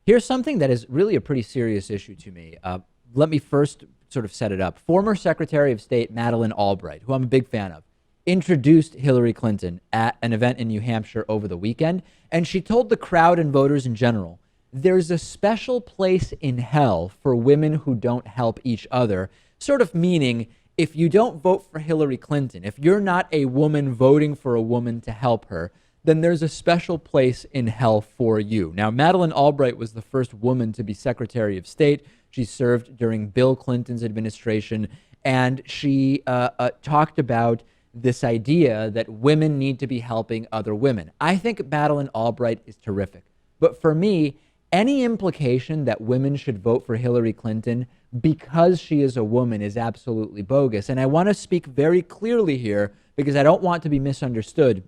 Here's something that is really a pretty serious issue to me. Let me first sort of set it up. Former Secretary of State Madeleine Albright, who I'm a big fan of, introduced Hillary Clinton at an event in New Hampshire over the weekend, and she told the crowd and voters in general, there's a special place in hell for women who don't help each other, sort of meaning if you don't vote for Hillary Clinton, if you're not a woman voting for a woman to help her, then there's a special place in hell for you. Now, Madeleine Albright was the first woman to be Secretary of State. She served during Bill Clinton's administration, and she talked about this idea that women need to be helping other women. I think Madeleine Albright is terrific. But for me, any implication that women should vote for Hillary Clinton because she is a woman is absolutely bogus. And I want to speak very clearly here because I don't want to be misunderstood.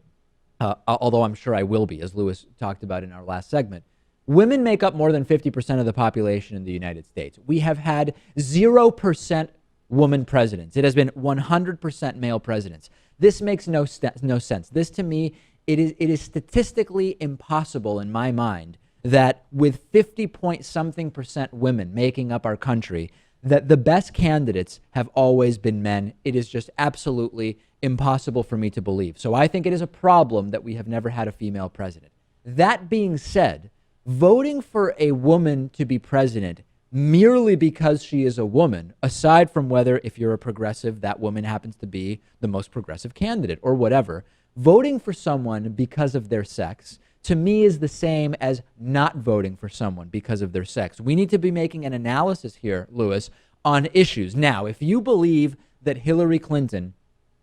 Although I'm sure I will be, as Lewis talked about in our last segment. Women make up more than 50% of the population in the United States. We have had 0% woman presidents. It has been 100% male presidents. This makes no sense. This, to me, it is statistically impossible in my mind that with 50-point-something% women making up our country, that the best candidates have always been men. It is just absolutely impossible for me to believe. So I think it is a problem that we have never had a female president. That being said, voting for a woman to be president merely because she is a woman, aside from whether if you're a progressive, that woman happens to be the most progressive candidate or whatever, voting for someone because of their sex, to me is the same as not voting for someone because of their sex. We need to be making an analysis here, Lewis, on issues. Now, if you believe that Hillary Clinton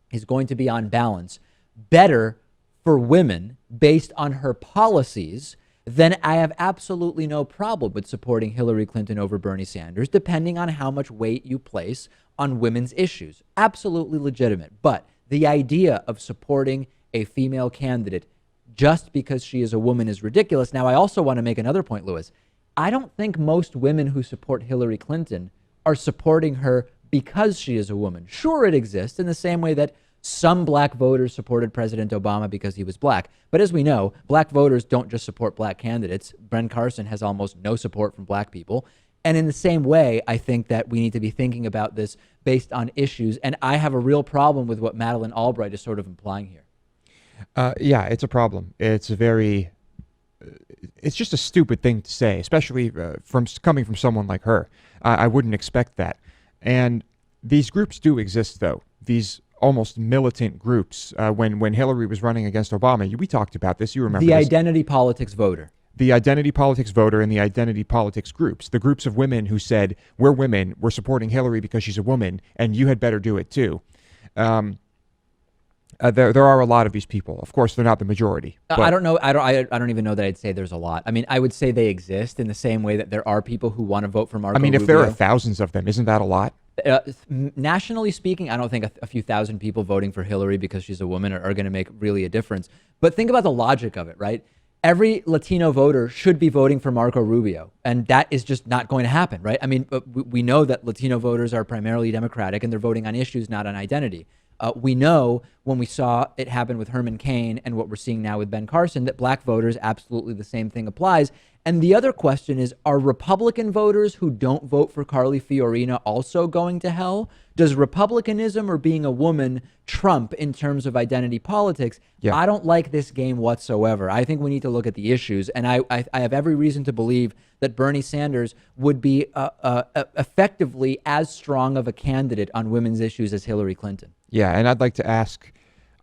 is going to be on balance better for women based on her policies, then I have absolutely no problem with supporting Hillary Clinton over Bernie Sanders, depending on how much weight you place on women's issues. Absolutely legitimate. But the idea of supporting a female candidate just because she is a woman is ridiculous. Now, I also want to make another point, Lewis. I don't think most women who support Hillary Clinton are supporting her because she is a woman. Sure, it exists in the same way that some black voters supported President Obama because he was black. But as we know, black voters don't just support black candidates. Ben Carson has almost no support from black people. And in the same way, I think that we need to be thinking about this based on issues. And I have a real problem with what Madeleine Albright is sort of implying here. Yeah, it's a problem. It's just a stupid thing to say, especially coming from someone like her. I wouldn't expect that. And these groups do exist, though. These almost militant groups. When Hillary was running against Obama, we talked about this. You remember the this. identity politics voter. The identity politics voter and the identity politics groups. The groups of women who said, we're women, we're supporting Hillary because she's a woman, and you had better do it too. There are a lot of these people. Of course, they're not the majority. I don't know. I don't even know that I'd say there's a lot. I mean, I would say they exist in the same way that there are people who want to vote for Marco Rubio. If there are thousands of them, isn't that a lot? Nationally speaking, I don't think a few thousand people voting for Hillary because she's a woman are going to make really a difference. But think about the logic of it, right? Every Latino voter should be voting for Marco Rubio, and that is just not going to happen, right? I mean, we know that Latino voters are primarily Democratic, and they're voting on issues, not on identity. We know when we saw it happen with Herman Cain and what we're seeing now with Ben Carson that black voters, absolutely the same thing applies. And the other question is, are Republican voters who don't vote for Carly Fiorina also going to hell? Does Republicanism or being a woman trump in terms of identity politics? Yeah. I don't like this game whatsoever. I think we need to look at the issues. And I have every reason to believe that Bernie Sanders would be effectively as strong of a candidate on women's issues as Hillary Clinton. Yeah, and I'd like to ask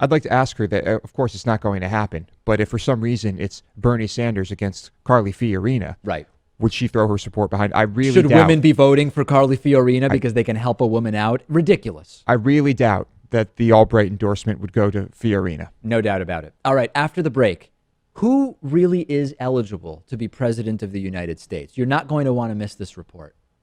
her that, of course, it's not going to happen, but if for some reason it's Bernie Sanders against Carly Fiorina, right, would she throw her support behind? I really Should doubt. Women be voting for Carly Fiorina because they can help a woman out? Ridiculous. I really doubt that the Albright endorsement would go to Fiorina. No doubt about it. All right, after the break, who really is eligible to be president of the United States? You're not going to want to miss this report.